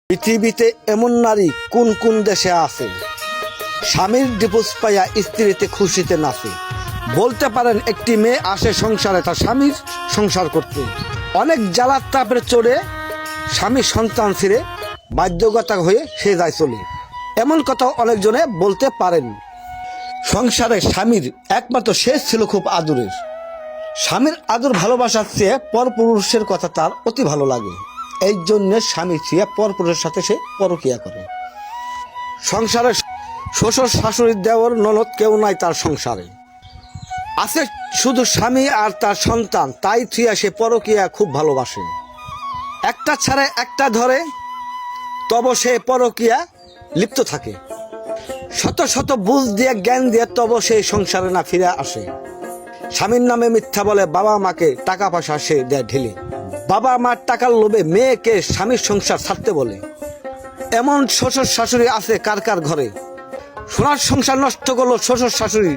পৃথিবীতে এমন নারী কোন কোন দেশে আছে স্বামীর ডিভোর্স পাইয়া স্ত্রীতে খুশিতে নাচে। বলতে পারেন একটি মেয়ে আসে সংসারে তার স্বামীর সংসার করতে, অনেক জ্বালার তাপের চড়ে স্বামী সন্তান ছিঁড়ে বাধ্যগতা হয়ে সে যায় চলে। এমন কথা অনেকজনে বলতে পারেন। সংসারে স্বামীর একমাত্র শেষ ছিল খুব আদরের। স্বামীর আদর ভালোবাসার চেয়ে পরপুরুষের কথা তার অতি ভালো লাগে, এই জন্য স্বামী চেয়ে পরপুরুষের সাথে সে পরকীয়া করে। সংসারে শ্বশুর শাশুড়ি দেওর ননদ কেউ নাই তার সংসারে, আছে শুধু স্বামী আর তার সন্তান, তাই থুয়া সে পরকীয়া খুব ভালোবাসে। একটা ছাড়ে একটা ধরে তব সে পরকীয়া লিপ্ত থাকে, শত শত বুঝ দিয়ে জ্ঞান দিয়ে তব সেই সংসারে না ফিরে আসে। স্বামীর নামে মিথ্যা বলে বাবা মাকে টাকা পয়সা সে দেয় ঢেলে, বাবা মার টাকার লোভে মেয়েকে স্বামীর সংসার ছাড়তে বলে। এমন শ্বশুর শাশুড়ি আছে কার কার ঘরে, সোনার সংসার নষ্ট করলো শ্বশুর শাশুড়ি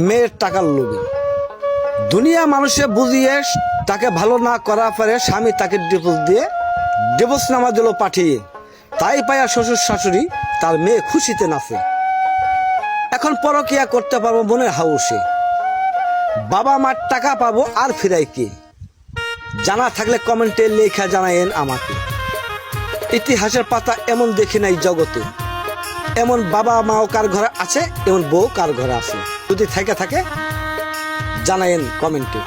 মেয়ের টাকার লোভে। দুনিয়া মানুষে বুঝিয়ে তাকে ভালো না করা পারে, স্বামী তাকে ডিভোর্স নামা দিল পাঠিয়ে, তাই পায়া শ্বশুর শাশুড়ি তার মেয়ে খুশিতে নাচে। এখন পরকীয়া করতে পারবো মনের হাউসে, বাবা মার টাকা পাবো আর ফিরাই কে? জানা থাকলে কমেন্টে লেখা জানায়েন আমাকে। ইতিহাসের পাতা এমন দেখি নাই জগতে, এমন বাবা মাও কার ঘরে আছে, এমন বউ কার ঘরে আছে। যদি থাকে জানায়েন কমেন্টে।